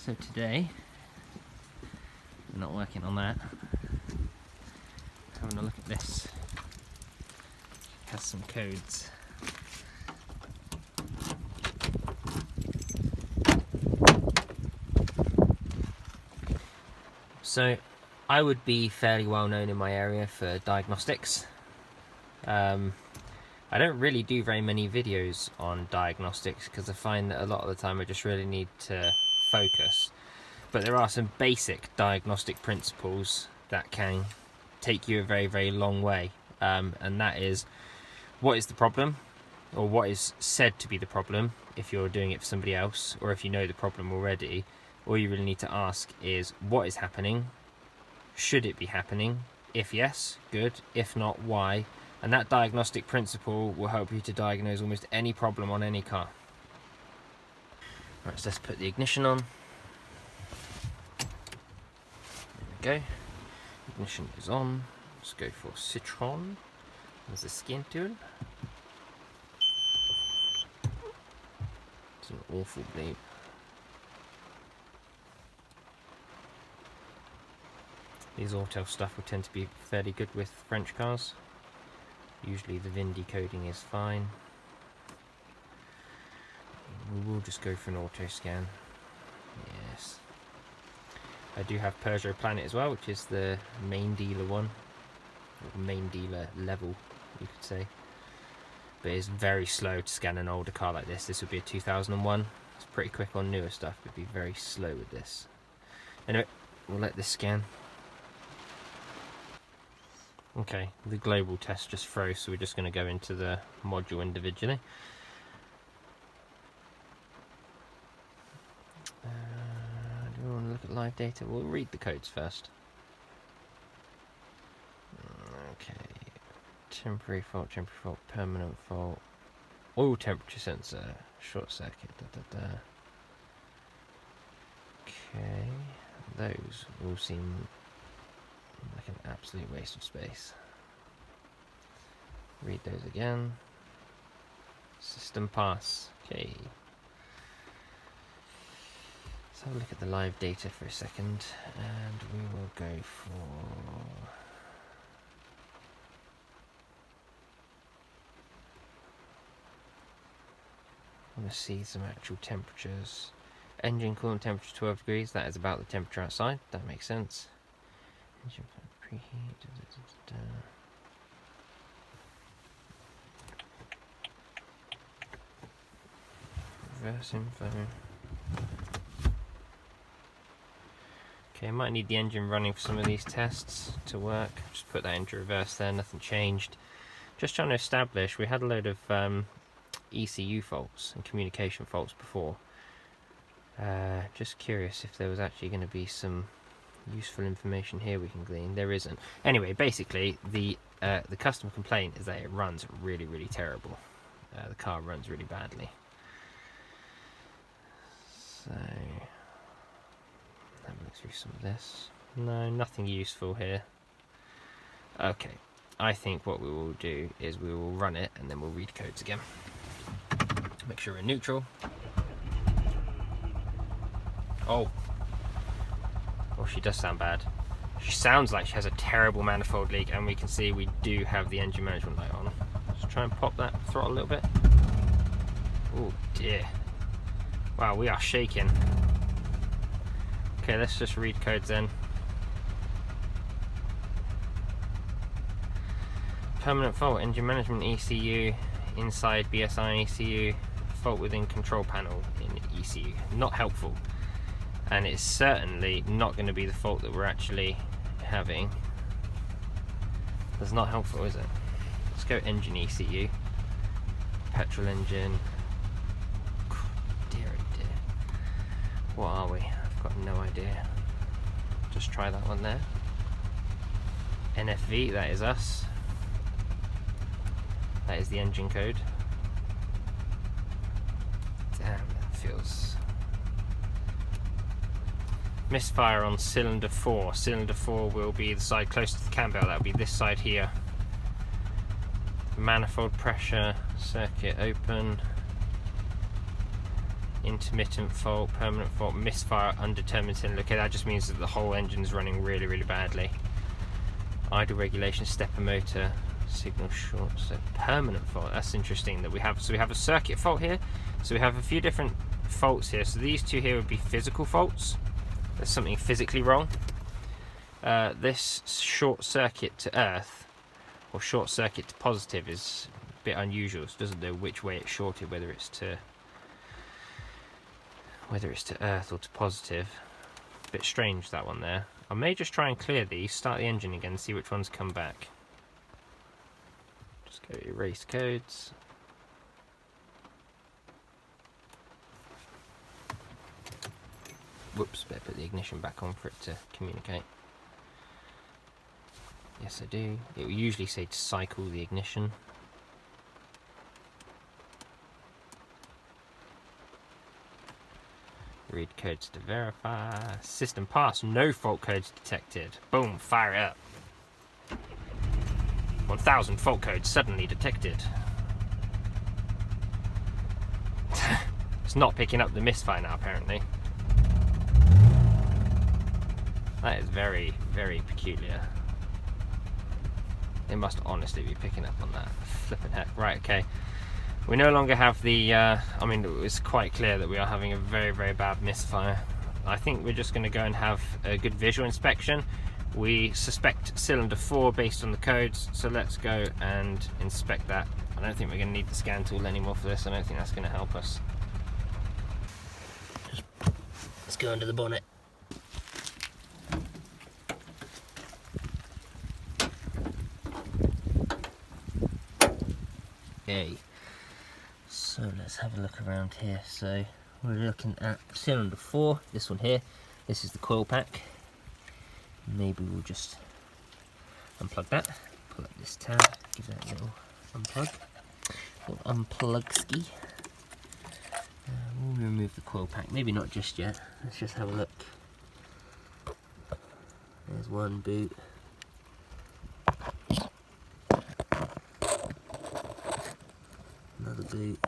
So today, we're not working on that. Having a look at this. It has some codes. So I would be fairly well known in my area for diagnostics. I don't really do very many videos on diagnostics because I find that a lot of the time I just really need to focus. But there are some basic diagnostic principles that can take you a very, very long way. And that is, what is the problem? Or what is said to be the problem if you're doing it for somebody else, or if you know the problem already. All you really need to ask is, what is happening? Should it be happening? If yes, good. If not, why? And that diagnostic principle will help you to diagnose almost any problem on any car. Right, so let's put the ignition on. There we go. Ignition is on. Let's go for Citroën. There's the skin tool. It's an awful bleep. These auto stuff will tend to be fairly good with French cars. Usually the VIN decoding is fine. We will just go for an auto scan. Yes. I do have Peugeot Planet as well, which is the main dealer one. Or main dealer level, you could say. But it's very slow to scan an older car like this. This would be a 2001. It's pretty quick on newer stuff, but it'd be very slow with this. Anyway, we'll let this scan. Okay, the global test just froze, so we're just going to go into the module individually. Do we want to look at live data? We'll read the codes first. Okay, temporary fault, permanent fault, oil temperature sensor, short circuit, Okay, those all seem like an absolute waste of space. Read those again. System pass. Okay. Let's have a look at the live data for a second, and we will go for... I want to see some actual temperatures. Engine coolant temperature 12 degrees. That is about the temperature outside. That makes sense. Engine preheat. Reverse info. Okay, I might need the engine running for some of these tests to work. Just put that into reverse there, nothing changed. Just trying to establish, we had a load of ECU faults and communication faults before. Just curious if there was actually going to be some useful information here we can glean. There isn't. Anyway, basically the customer complaint is that it runs really, really terrible. The car runs really badly. So, have a look through some of this. No, nothing useful here. Okay, I think what we will do is we will run it and then we'll read codes again. Make sure we're neutral. Oh, she does sound bad. She sounds like she has a terrible manifold leak, and we can see we do have the engine management light on. Let's try and pop that throttle a little bit. Oh dear. Wow, we are shaking. Okay, let's just read codes then. Permanent fault, engine management ECU, inside BSI ECU, fault within control panel in ECU. Not helpful. And it's certainly not going to be the fault that we're actually having. That's not helpful, is it? Let's go engine ECU. Petrol engine. Dear oh dear. What are we? I've got no idea. Just try that one there. NFV, that is us. That is the engine code. Damn, that feels... Misfire on cylinder 4. Cylinder 4 will be the side close to the cam bell. That will be this side here. Manifold pressure, circuit open. intermittent fault, permanent fault, misfire, undetermined cylinder. Okay, that just means that the whole engine is running really, really badly. Idle regulation, stepper motor, signal short, so permanent fault. That's interesting that we have. So we have a circuit fault here. So we have a few different faults here. So these two here would be physical faults. There's something physically wrong. This short circuit to earth, or short circuit to positive, is a bit unusual. So it doesn't know which way it's shorted, whether it's to earth or to positive. A bit strange, that one there. I may just try and clear these, start the engine again, and see which ones come back. Just go erase codes. Whoops, better put the ignition back on for it to communicate. Yes, I do. It will usually say to cycle the ignition. Read codes to verify. System pass. No fault codes detected. Boom, fire it up. 1000 fault codes suddenly detected. It's not picking up the misfire now, apparently. That is very, very peculiar. It must honestly be picking up on that. Flippin' heck. Right, okay. We no longer have the, I mean, it's quite clear that we are having a very, very bad misfire. I think we're just going to go and have a good visual inspection. We suspect cylinder 4 based on the codes, so let's go and inspect that. I don't think we're going to need the scan tool anymore for this. I don't think that's going to help us. Let's go under the bonnet. Okay. So let's have a look around here. So we're looking at cylinder 4, this one here. This is the coil pack. Maybe we'll just unplug that, pull up this tab, give that a little unplug. Little unplug ski. We'll remove the coil pack, maybe not just yet. Let's just have a look. There's one boot. Another boot.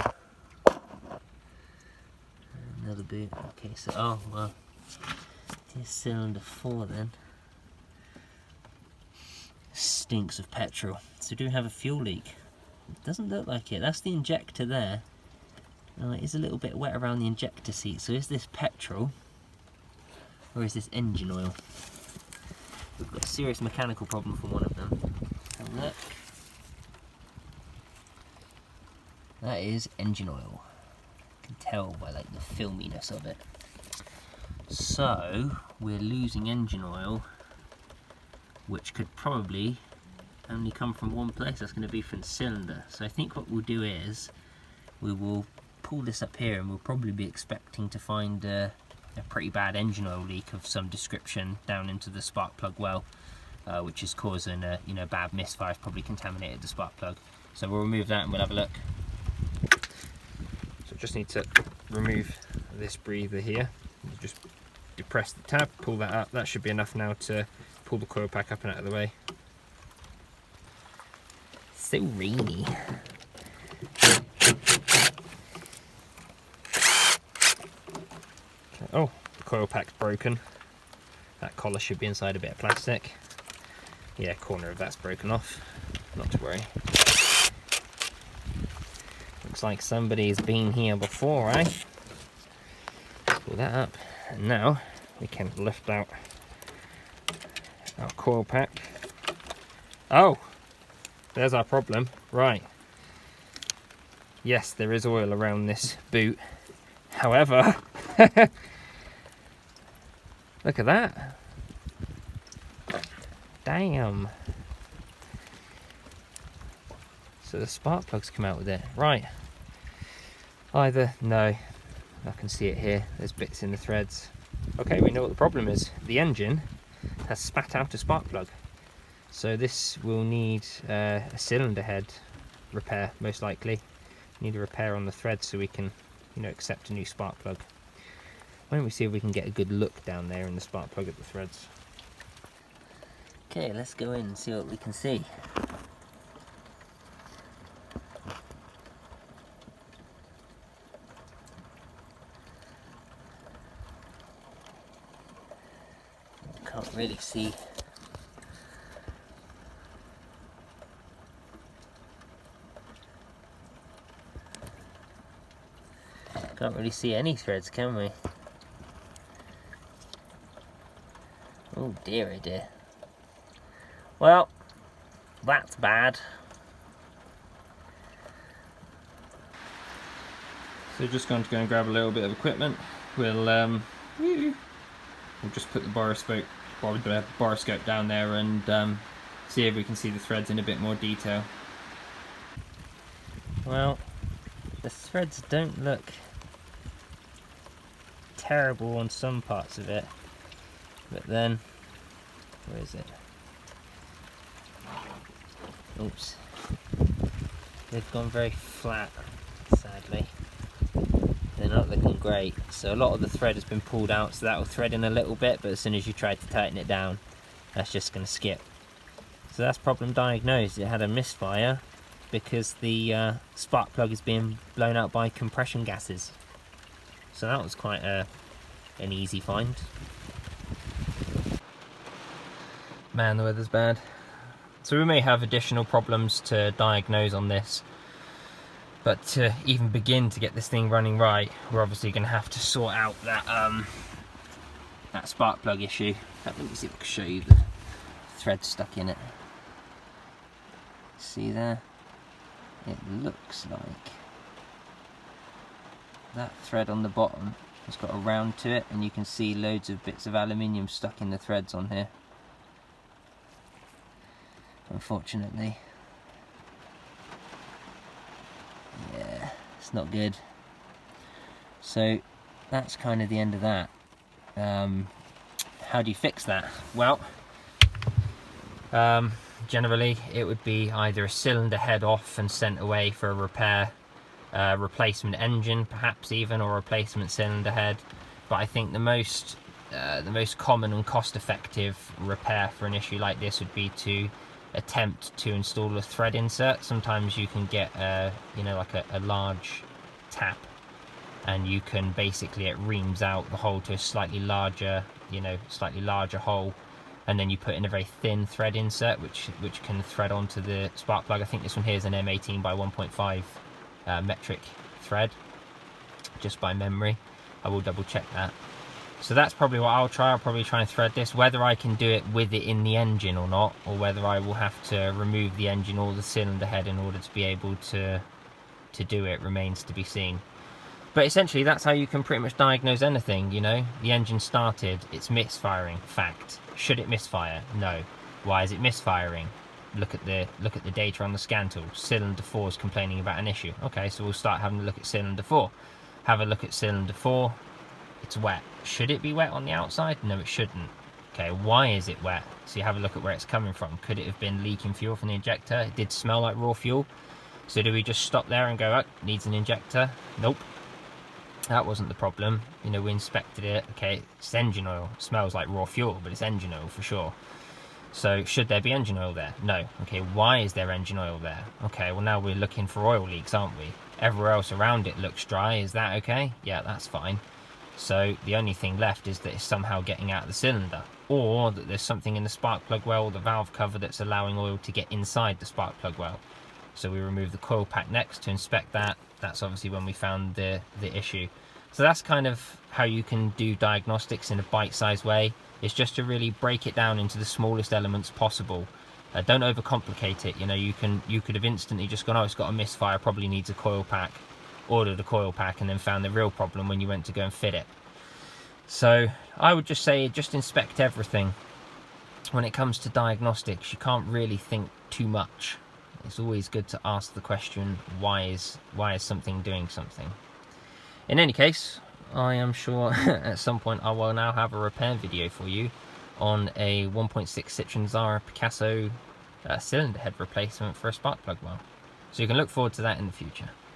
Another boot. Okay, so, oh, well, here's cylinder 4 then. Stinks of petrol. So do we have a fuel leak? It doesn't look like it. That's the injector there. It is a little bit wet around the injector seat. So is this petrol? Or is this engine oil? We've got a serious mechanical problem for one of them. Have a look. That is engine oil. You can tell by like the filminess of it. So we're losing engine oil, which could probably only come from one place. That's going to be from the cylinder. So I think what we'll do is we will pull this up here, and we'll probably be expecting to find a pretty bad engine oil leak of some description down into the spark plug well, which is causing a bad misfire. Probably contaminated the spark plug. So we'll remove that and we'll have a look. So just need to remove this breather here. You just depress the tab, pull that up. That should be enough now to pull the coil pack up and out of the way. So rainy. Okay. Oh, the coil pack's broken. That collar should be inside a bit of plastic. Yeah, corner of that's broken off. Not to worry. Looks like somebody's been here before, eh? Pull that up, and now we can lift out our coil pack. Oh, there's our problem. Right. Yes, there is oil around this boot. However, look at that. Damn. So the spark plugs come out with it. Right. Either, no, I can see it here. There's bits in the threads. Okay, we know what the problem is. The engine has spat out a spark plug. So this will need a cylinder head repair, most likely. Need a repair on the thread so we can, accept a new spark plug. Why don't we see if we can get a good look down there in the spark plug at the threads. Okay, let's go in and see what we can see. Can't really see. Can't really see any threads, can we? Oh dear, oh dear. Well, that's bad. So just going to go and grab a little bit of equipment. We'll just put the boroscope down there and see if we can see the threads in a bit more detail. Well, the threads don't look terrible on some parts of it, but then, where is it? Oops. They've gone very flat, sadly. They're not looking great. So a lot of the thread has been pulled out, so that will thread in a little bit, but as soon as you try to tighten it down, that's just going to skip. So that's problem diagnosed. It had a misfire because the spark plug is being blown out by compression gases. So that was quite an easy find. Man, the weather's bad. So we may have additional problems to diagnose on this, but to even begin to get this thing running right, we're obviously going to have to sort out that that spark plug issue. Let me see if I can show you the thread stuck in it. See there? It looks like that thread on the bottom has got a round to it, and you can see loads of bits of aluminium stuck in the threads on here. Unfortunately. Yeah, it's not good. So that's kind of the end of that. How do you fix that? Well, generally it would be either a cylinder head off and sent away for a repair, replacement engine perhaps even, or replacement cylinder head. But I think the most common and cost-effective repair for an issue like this would be to attempt to install a thread insert. Sometimes you can get you know, like a large tap, and you can basically, it reams out the hole to a slightly larger, you know, slightly larger hole, and then you put in a very thin thread insert which can thread onto the spark plug. I think this one here is an M18 by 1.5 metric thread, just by memory. I will double check that. So that's probably what I'll try. I'll probably try and thread this. Whether I can do it with it in the engine or not, or whether I will have to remove the engine or the cylinder head in order to be able to do it, remains to be seen. But essentially that's how you can pretty much diagnose anything, you know. The engine started, it's misfiring, fact. Should it misfire? No. Why is it misfiring? Look at the data on the scan tool. Cylinder 4 is complaining about an issue. Okay, so we'll start having a look at cylinder 4. Have a look at cylinder 4. It's wet. Should it be wet on the outside? No, it shouldn't. Okay, why is it wet? So you have a look at where it's coming from. Could it have been leaking fuel from the injector? It did smell like raw fuel. So do we just stop there and go, oh, needs an injector? Nope. That wasn't the problem. You know, we inspected it. Okay, it's engine oil. It smells like raw fuel, but it's engine oil for sure. So should there be engine oil there? No. Okay, why is there engine oil there? Okay, well now we're looking for oil leaks, aren't we? Everywhere else around it looks dry. Is that okay? Yeah, that's fine. So the only thing left is that it's somehow getting out of the cylinder, or that there's something in the spark plug well, the valve cover, that's allowing oil to get inside the spark plug well. So we remove the coil pack next to inspect that. That's obviously when we found the issue. So that's kind of how you can do diagnostics in a bite-sized way. It's just to really break it down into the smallest elements possible. Don't overcomplicate it. You know, you could have instantly just gone, oh, it's got a misfire, probably needs a coil pack. Ordered a coil pack and then found the real problem when you went to go and fit it. So I would just say, just inspect everything. When it comes to diagnostics, you can't really think too much. It's always good to ask the question, why is something doing something? In any case, I am sure at some point I will now have a repair video for you on a 1.6 Citroën Xsara Picasso cylinder head replacement for a spark plug well. So you can look forward to that in the future.